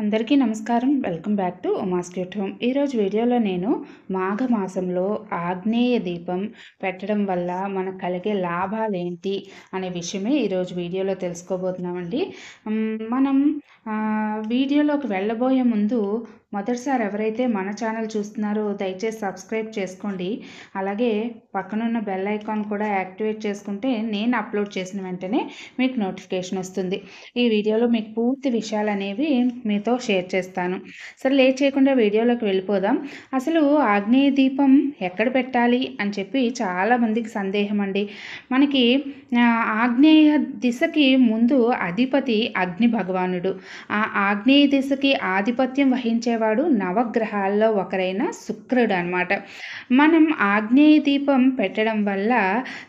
అందరికీ నమస్కారం. Welcome back to Uma's cute home. ఈరోజు వీడియోలో నేను మాఘమాసంలో ఆగ్నేయ దీపం పెట్టడం వల్ల మనకు కలిగే లాభాలు ఏంటి అనే విషయమే ఈరోజు వీడియోలో తెలుసుకోబోతున్నామండి. మనం వీడియోలోకి వెళ్ళబోయే ముందు మొదటిసారి ఎవరైతే మన ఛానల్ చూస్తున్నారో దయచేసి సబ్స్క్రైబ్ చేసుకోండి. అలాగే పక్కనున్న బెల్ ఐకాన్ కూడా యాక్టివేట్ చేసుకుంటే నేను అప్లోడ్ చేసిన వెంటనే మీకు నోటిఫికేషన్ వస్తుంది. ఈ వీడియోలో మీకు పూర్తి విషయాలు అనేవి మీతో షేర్ చేస్తాను. సరే, లేట్ చేయకుండా వీడియోలోకి వెళ్ళిపోదాం. అసలు ఆగ్నేయ దీపం ఎక్కడ పెట్టాలి అని చెప్పి చాలామందికి సందేహం అండి. మనకి ఆగ్నేయ దిశకి ముందు అధిపతి అగ్ని భగవానుడు. ఆ ఆగ్నేయ దిశకి ఆధిపత్యం వహించేవాడు నవగ్రహాల్లో ఒకరైన శుక్రుడు అన్నమాట. మనం ఆగ్నేయ దీపం పెట్టడం వల్ల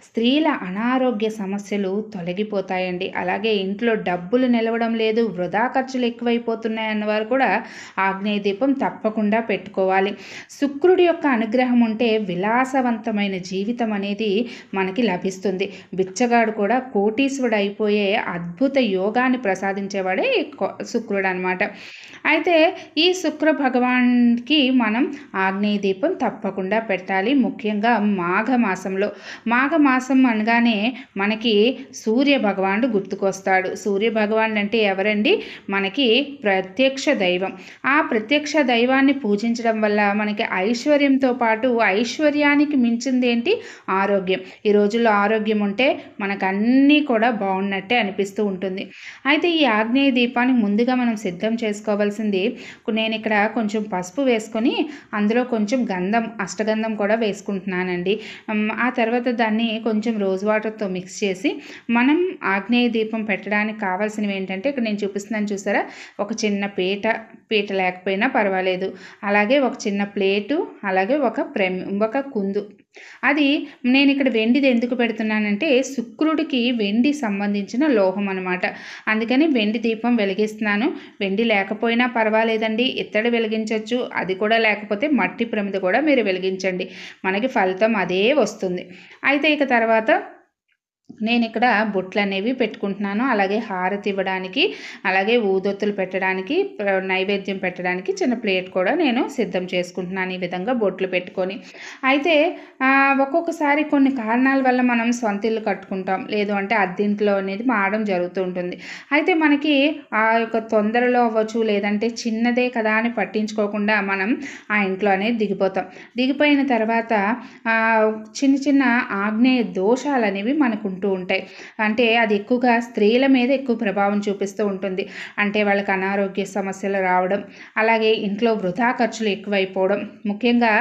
స్త్రీల అనారోగ్య సమస్యలు తొలగిపోతాయండి. అలాగే ఇంట్లో డబ్బులు నిలవడం లేదు, వృధా ఖర్చులు ఎక్కువైపోతున్నాయి అన్నవారు కూడా ఆగ్నేయ దీపం తప్పకుండా పెట్టుకోవాలి. శుక్రుడి యొక్క అనుగ్రహం ఉంటే విలాసవంతమైన జీవితం అనేది మనకి లభిస్తుంది. బిచ్చగాడు కూడా కోటీశ్వరుడు అయిపోయే అద్భుత యోగాన్ని ప్రసాదించేవాడే శుక్రుడు అన్నమాట. అయితే ఈ శుక్ర భగవాన్కి మనం ఆగ్నేయ దీపం తప్పకుండా పెట్టాలి. ముఖ్యంగా మాఘమాసంలో. మాఘమాసం అనగానే మనకి సూర్య భగవానుడు గుర్తుకొస్తాడు. సూర్య భగవానుడు అంటే ఎవరండి? మనకి ప్రత్యక్ష దైవం. ఆ ప్రత్యక్ష దైవాన్ని పూజించడం వల్ల మనకి ఐశ్వర్యంతో పాటు ఐశ్వర్యానికి మించింది ఏంటి? ఆరోగ్యం. ఈ రోజుల్లో ఆరోగ్యం ఉంటే మనకు అన్నీ కూడా బాగున్నట్టే అనిపిస్తూ ఉంటుంది. అయితే ఈ ఆగ్నేయ దీపాన్ని ముందుగా మనం సిద్ధం చేసుకోవాల్సింది, నేను ఇక్కడ కొంచెం పసుపు వేసుకొని అందులో కొంచెం గంధం, అష్టగంధం కూడా వేసుకుంటున్నానండి. ఆ తర్వాత దాన్ని కొంచెం రోజ్ వాటర్తో మిక్స్ చేసి మనం ఆగ్నేయ దీపం పెట్టడానికి కావాల్సినవి ఏంటంటే ఇక్కడ నేను చూపిస్తున్నాను చూసారా, ఒక చిన్న పీట లేకపోయినా పర్వాలేదు, అలాగే ఒక చిన్న ప్లేటు, అలాగే ఒక కుందు. అది నేను ఇక్కడ వెండిది ఎందుకు పెడుతున్నానంటే శుక్రుడికి వెండి సంబంధించిన లోహం అనమాట. అందుకని వెండి దీపం వెలిగిస్తున్నాను. వెండి లేకపోయినా పర్వాలేదండి, ఇత్తడి వెలిగించవచ్చు. అది కూడా లేకపోతే మట్టి ప్రమిద కూడా మీరు వెలిగించండి, మనకి ఫలితం అదే వస్తుంది. అయితే ఇక తర్వాత నేను ఇక్కడ బొట్లు అనేవి పెట్టుకుంటున్నాను. అలాగే హారతి ఇవ్వడానికి, అలాగే ఊదొత్తులు పెట్టడానికి, నైవేద్యం పెట్టడానికి చిన్న ప్లేట్ కూడా నేను సిద్ధం చేసుకుంటున్నాను ఈ విధంగా బొట్లు పెట్టుకొని. అయితే ఒక్కొక్కసారి కొన్ని కారణాల వల్ల మనం సొంత ఇల్లు కట్టుకుంటాం, లేదు అంటే అద్దెంట్లో అనేది మారడం జరుగుతూ ఉంటుంది. అయితే మనకి ఆ యొక్క తొందరలో అవ్వచ్చు, లేదంటే చిన్నదే కదా అని పట్టించుకోకుండా మనం ఆ ఇంట్లో అనేది దిగిపోయిన తర్వాత చిన్న చిన్న ఆగ్నేయ దోషాలు అనేవి మనకు ఉంటూ ఉంటాయి. అంటే అది ఎక్కువగా స్త్రీల మీద ఎక్కువ ప్రభావం చూపిస్తూ ఉంటుంది. అంటే వాళ్ళకి అనారోగ్య సమస్యలు రావడం, అలాగే ఇంట్లో వృధా ఖర్చులు ఎక్కువైపోవడం, ముఖ్యంగా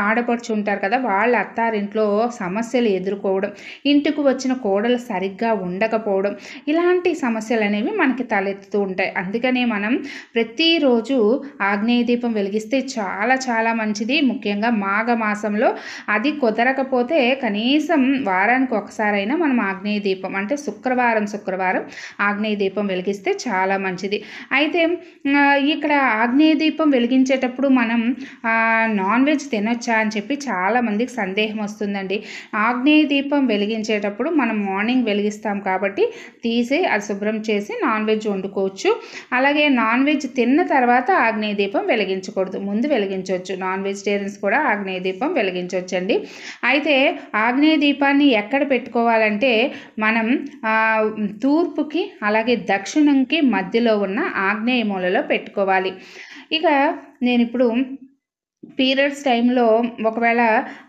ఆడపడుచు ఉంటారు కదా, వాళ్ళ అత్తారింట్లో సమస్యలు ఎదుర్కోవడం, ఇంటికి వచ్చిన కోడలు సరిగ్గా ఉండకపోవడం, ఇలాంటి సమస్యలు అనేవి మనకి తలెత్తుతూ ఉంటాయి. అందుకనే మనం ప్రతిరోజు ఆగ్నేయ దీపం వెలిగిస్తే చాలా చాలా మంచిది. ముఖ్యంగా మాఘమాసంలో అది కుదరకపోతే కనీసం వారానికి ఒకసారైనా మనం ఆగ్నేయ దీపం అంటే శుక్రవారం ఆగ్నేయ దీపం వెలిగిస్తే చాలా మంచిది. అయితే ఇక్కడ ఆగ్నేయ దీపం వెలిగించేటప్పుడు మనం నాన్ వెజ్ తినొచ్చా అని చెప్పి చాలామందికి సందేహం వస్తుందండి. ఆగ్నేయ దీపం వెలిగించేటప్పుడు మనం మార్నింగ్ వెలిగిస్తాం కాబట్టి తీసి అది శుభ్రం చేసి నాన్ వెజ్ వండుకోవచ్చు. అలాగే నాన్ వెజ్ తిన్న తర్వాత ఆగ్నేయ దీపం వెలిగించకూడదు, ముందు వెలిగించవచ్చు. నాన్ వెజిటేరియన్స్ కూడా ఆగ్నేయ దీపం వెలిగించవచ్చండి. అయితే ఆగ్నేయ దీపాన్ని ఎక్కడ పెట్టుకోవాలంటే మనం తూర్పుకి అలాగే దక్షిణంకి మధ్యలో ఉన్న ఆగ్నేయ మూలలో పెట్టుకోవాలి. ఇక నేను ఇప్పుడు పీరియడ్స్ టైంలో ఒకవేళ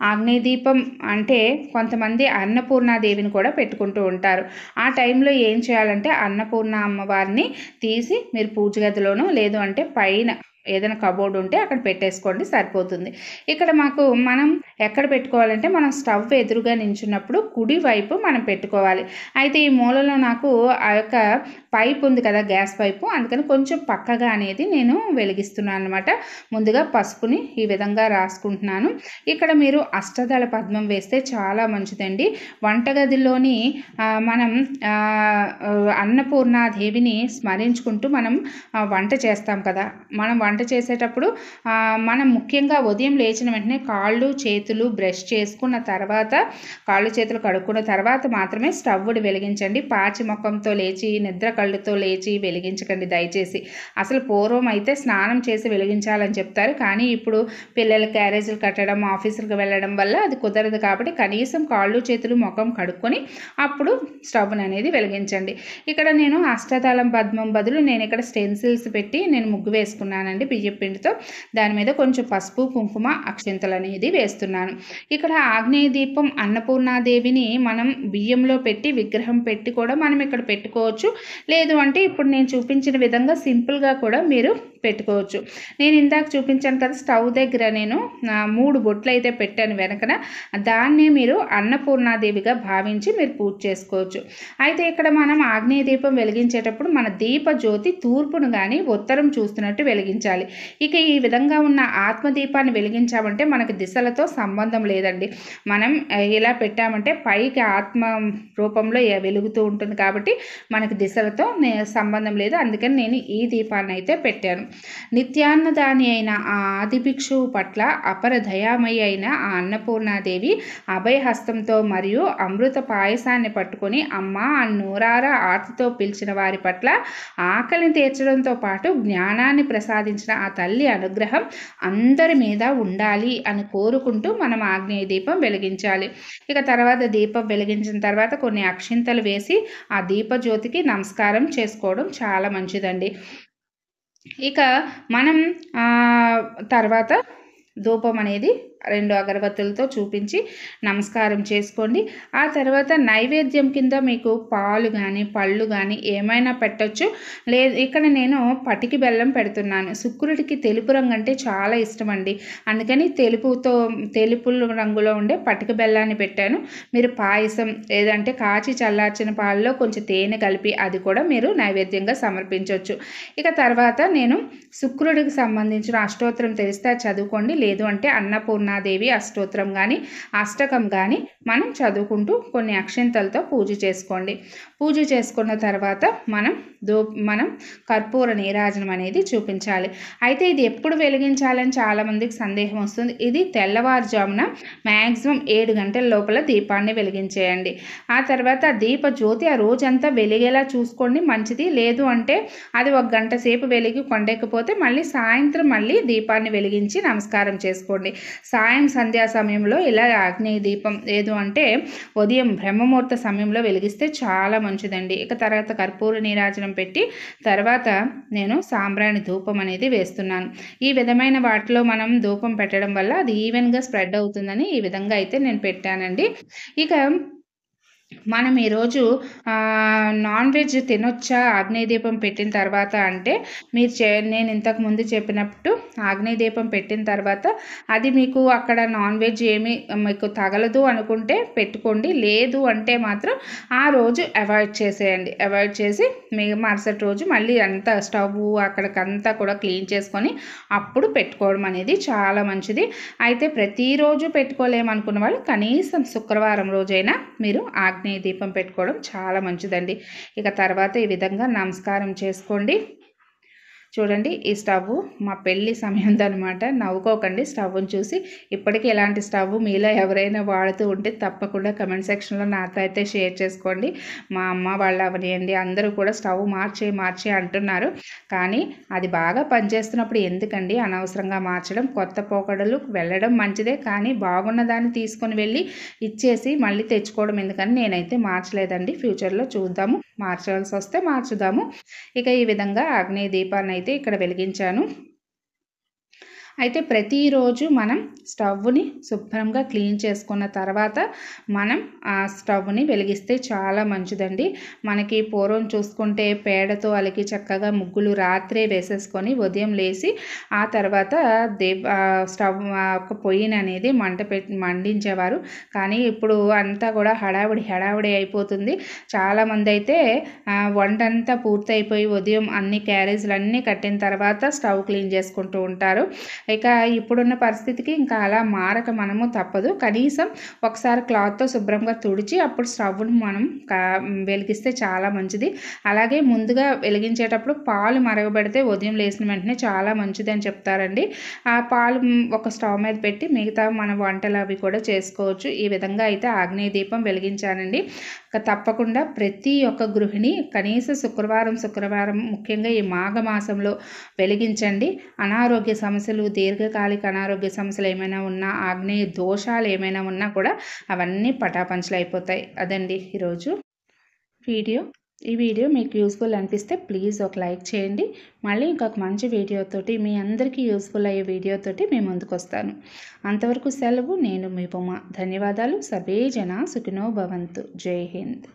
ఆగ్నేయ దీపం అంటే కొంతమంది అన్నపూర్ణాదేవిని కూడా పెట్టుకుంటూ ఉంటారు. ఆ టైంలో ఏం చేయాలంటే అన్నపూర్ణ అమ్మవారిని తీసి మీరు పూజ గదిలోనో లేదు అంటే పైన ఏదైనా కబోర్డ్ ఉంటే అక్కడ పెట్టేసుకోండి, సరిపోతుంది. ఇక్కడ మనం ఎక్కడ పెట్టుకోవాలంటే మనం స్టవ్ ఎదురుగా నించున్నప్పుడు కుడి వైపు మనం పెట్టుకోవాలి. అయితే ఈ మూలలో నాకు ఆ యొక్క పైప్ ఉంది కదా, గ్యాస్ పైపు, అందుకని కొంచెం పక్కగా అనేది నేను వెలిగిస్తున్నాను అనమాట. ముందుగా పసుపుని ఈ విధంగా రాసుకుంటున్నాను. ఇక్కడ మీరు అష్టదళ పద్మం వేస్తే చాలా మంచిదండి. వంటగదిలోని మనం అన్నపూర్ణాదేవిని స్మరించుకుంటూ మనం వంట చేస్తాం కదా, మనం వంట వంట చేసేటప్పుడు మనం ముఖ్యంగా ఉదయం లేచిన వెంటనే కాళ్ళు చేతులు బ్రష్ చేసుకున్న తర్వాత, కాళ్ళు చేతులు కడుక్కున్న తర్వాత మాత్రమే స్టవ్ని వెలిగించండి. పాచి ముఖంతో లేచి నిద్ర కళ్ళుతో లేచి వెలిగించకండి దయచేసి. అసలు పూర్వం అయితే స్నానం చేసి వెలిగించాలని చెప్తారు, కానీ ఇప్పుడు పిల్లల క్యారేజీలు కట్టడం, ఆఫీసులకు వెళ్ళడం వల్ల అది కుదరదు. కాబట్టి కనీసం కాళ్ళు చేతులు ముఖం కడుక్కొని అప్పుడు స్టవ్ని అనేది వెలిగించండి. ఇక్కడ నేను అష్టదళం పద్మం బదులు నేను ఇక్కడ స్టెన్సిల్స్ పెట్టి నేను ముగ్గు వేసుకున్నానండి బియ్యం పిండితో. దాని మీద కొంచెం పసుపు కుంకుమ అక్షింతలు అనేది వేస్తున్నాను. ఇక్కడ ఆగ్నేయ దీపం అన్నపూర్ణాదేవిని మనం బియ్యంలో పెట్టి విగ్రహం పెట్టి కూడా మనం ఇక్కడ పెట్టుకోవచ్చు. లేదు అంటే ఇప్పుడు నేను చూపించిన విధంగా సింపుల్గా కూడా మీరు పెట్టుకోవచ్చు. నేను ఇందాక చూపించాను కదా స్టవ్ దగ్గర నేను 3 బొట్లు అయితే పెట్టాను వెనకన. దాన్నే మీరు అన్నపూర్ణాదేవిగా భావించి మీరు పూజ చేసుకోవచ్చు. అయితే ఇక్కడ మనం ఆగ్నేయ దీపం వెలిగించేటప్పుడు మన దీప జ్యోతి తూర్పును కానీ ఉత్తరం చూస్తున్నట్టు వెలిగించాలి. ఇక ఈ విధంగా ఉన్న ఆత్మదీపాన్ని వెలిగించామంటే మనకి దిశలతో సంబంధం లేదండి. మనం ఇలా పెట్టామంటే పైకి ఆత్మ రూపంలో వెలుగుతూ ఉంటుంది కాబట్టి మనకి దిశలతో సంబంధం లేదు. అందుకని నేను ఈ దీపాన్ని అయితే పెట్టాను. నిత్యాన్నదాని అయిన ఆ ఆది భిక్షువు పట్ల అపర దయామయి అయిన ఆ అన్నపూర్ణాదేవి అభయహస్తంతో మరియు అమృత పాయసాన్ని పట్టుకొని అమ్మ అని నూరారా ఆర్తితో పిలిచిన వారి పట్ల ఆకలిని తీర్చడంతో పాటు జ్ఞానాన్ని ప్రసాదించిన ఆ తల్లి అనుగ్రహం అందరి మీద ఉండాలి అని కోరుకుంటూ మనం ఆగ్నేయ దీపం వెలిగించాలి. ఇక తర్వాత దీపం వెలిగించిన తర్వాత కొన్ని అక్షింతలు వేసి ఆ దీపజ్యోతికి నమస్కారం చేసుకోవడం చాలా మంచిదండి. ఇక మనం తర్వాత ధూపం అనేది 2 అగరబత్తులతో చూపించి నమస్కారం చేసుకోండి. ఆ తర్వాత నైవేద్యం కింద మీకు పాలు కానీ పళ్ళు కానీ ఏమైనా పెట్టచ్చు. లేదు ఇక్కడ నేను పటికి బెల్లం పెడుతున్నాను. శుక్రుడికి తెలుపు రంగు అంటే చాలా ఇష్టం అండి. అందుకని తెలుపు రంగులో ఉండే పటిక బెల్లాన్ని పెట్టాను. మీరు పాయసం లేదంటే కాచి చల్లార్చిన పాలలో కొంచెం తేనె కలిపి అది కూడా మీరు నైవేద్యంగా సమర్పించవచ్చు. ఇక తర్వాత నేను శుక్రుడికి సంబంధించిన అష్టోత్తరం తెలిస్తే చదువుకోండి. లేదు అంటే అన్నపూర్ణాదేవి అష్టోత్తరం కానీ అష్టకం కానీ మనం చదువుకుంటూ కొన్ని అక్షింతలతో పూజ చేసుకోండి. పూజ చేసుకున్న తర్వాత మనం కర్పూర నీరాజనం అనేది చూపించాలి. అయితే ఇది ఎప్పుడు వెలిగించాలని చాలామందికి సందేహం వస్తుంది. ఇది తెల్లవారుజామున మ్యాక్సిమం 7 గంటల లోపల దీపాన్ని వెలిగించేయండి. ఆ తర్వాత దీప జ్యోతి ఆ రోజంతా వెలిగేలా చూసుకోండి మంచిది. లేదు అంటే అది 1 గంట సేపు వెలిగి కొండెక్కిపోతే మళ్ళీ సాయంత్రం మళ్ళీ దీపాన్ని వెలిగించి నమస్కారం చేసుకోండి. సంధ్యా సమయంలో ఇలా ఆగ్నేయ దీపం లేదు అంటే ఉదయం బ్రహ్మముహూర్త సమయంలో వెలిగిస్తే చాలా మంచిదండి. ఇక తర్వాత కర్పూర నీరాజనం పెట్టి తర్వాత నేను సాంబ్రాణి ధూపం అనేది వేస్తున్నాను. ఈ విధమైన వాటిలో మనం ధూపం పెట్టడం వల్ల అది ఈవెన్గా స్ప్రెడ్ అవుతుందని ఈ విధంగా అయితే నేను పెట్టానండి. ఇక మనం ఈరోజు నాన్ వెజ్ తినొచ్చా ఆగ్నేయ దీపం పెట్టిన తర్వాత అంటే నేను ఇంతకుముందు చెప్పినట్టు ఆగ్నేయ దీపం పెట్టిన తర్వాత అది మీకు అక్కడ నాన్ వెజ్ ఏమి మీకు తగలదు అనుకుంటే పెట్టుకోండి. లేదు అంటే మాత్రం ఆ రోజు అవాయిడ్ చేసేయండి. అవాయిడ్ చేసి మరుసటి రోజు మళ్ళీ అంతా స్టవ్ అక్కడికంతా కూడా క్లీన్ చేసుకొని అప్పుడు పెట్టుకోవడం అనేది చాలా మంచిది. అయితే ప్రతిరోజు పెట్టుకోలేమనుకున్న వాళ్ళు కనీసం శుక్రవారం రోజైనా మీరు ఆగ్నేయ దీపం పెట్టుకోవడం చాలా మంచిదండి. ఇక తర్వాత ఈ విధంగా నమస్కారం చేసుకోండి. చూడండి ఈ స్టవ్ మా పెళ్ళి సమయంలో అనమాట. నవ్వుకోకండి స్టవ్ని చూసి. ఇప్పటికీ ఇలాంటి స్టవ్ మీలో ఎవరైనా వాడుతూ ఉంటే తప్పకుండా కమెంట్ సెక్షన్లో నాతో అయితే షేర్ చేసుకోండి. మా అమ్మ వాళ్ళు అవనియండి అందరూ కూడా స్టవ్ మార్చే అంటున్నారు. కానీ అది బాగా పనిచేస్తున్నప్పుడు ఎందుకండి అనవసరంగా మార్చడం? కొత్త పోకడలు వెళ్ళడం మంచిదే, కానీ బాగున్న దాన్ని తీసుకొని వెళ్ళి ఇచ్చేసి మళ్ళీ తెచ్చుకోవడం ఎందుకని నేనైతే మార్చలేదండి. ఫ్యూచర్లో చూద్దాము, మార్చాల్సి వస్తే మార్చుదాము. ఇక ఈ విధంగా ఆగ్నేయ దీపాన్ని అయితే ఇక్కడ వెలిగించాను. అయితే ప్రతిరోజు మనం స్టవ్ని శుభ్రంగా క్లీన్ చేసుకున్న తర్వాత మనం ఆ స్టవ్ని వెలిగిస్తే చాలా మంచిదండి. మనకి పూర్వం చూసుకుంటే పేడతో అలికి చక్కగా ముగ్గులు రాత్రే వేసేసుకొని ఉదయం లేచి ఆ తర్వాత స్టవ్ ఒక పొయ్యిని అనేది మండించేవారు. కానీ ఇప్పుడు అంతా కూడా హడావిడి అయిపోతుంది. చాలామంది అయితే వంటంతా పూర్తయిపోయి ఉదయం అన్ని క్యారేజీలు అన్నీ కట్టిన తర్వాత స్టవ్ క్లీన్ చేసుకుంటూ ఉంటారు. ఇక ఇప్పుడున్న పరిస్థితికి ఇంకా అలా మారక మనము తప్పదు. కనీసం ఒకసారి క్లాత్‌తో శుభ్రంగా తుడిచి అప్పుడు స్టవ్‌ను మనం వెలిగిస్తే చాలా మంచిది. అలాగే ముందుగా వెలిగించేటప్పుడు పాలు మరగబెడితే ఉదయం లేసిన వెంటనే చాలా మంచిదని చెప్తారండి. ఆ పాలు ఒక స్టవ్ మీద పెట్టి మిగతా మన వంటలు అవి కూడా చేసుకోవచ్చు. ఈ విధంగా అయితే ఆగ్నేయ దీపం వెలిగించానండి. తప్పకుండా ప్రతి ఒక్క గృహిణి కనీసం శుక్రవారం ముఖ్యంగా ఈ మాఘమాసంలో వెలిగించండి. అనారోగ్య సమస్యలు, దీర్ఘకాలిక అనారోగ్య సమస్యలు ఏమైనా ఉన్నా, ఆగ్నేయ దోషాలు ఏమైనా ఉన్నా కూడా అవన్నీ పటాపంచలైపోతాయి. అదండి ఈరోజు వీడియో. ఈ వీడియో మీకు యూస్ఫుల్ అనిపిస్తే ప్లీజ్ ఒక లైక్ చేయండి. మళ్ళీ ఇంకొక మంచి వీడియోతోటి, మీ అందరికీ యూస్ఫుల్ అయ్యే వీడియోతోటి మీ ముందుకు వస్తాను. అంతవరకు సెలవు. నేను మీ బొమ్మ. ధన్యవాదాలు. సర్వే జన సుఖినో భవంతు. జై హింద్.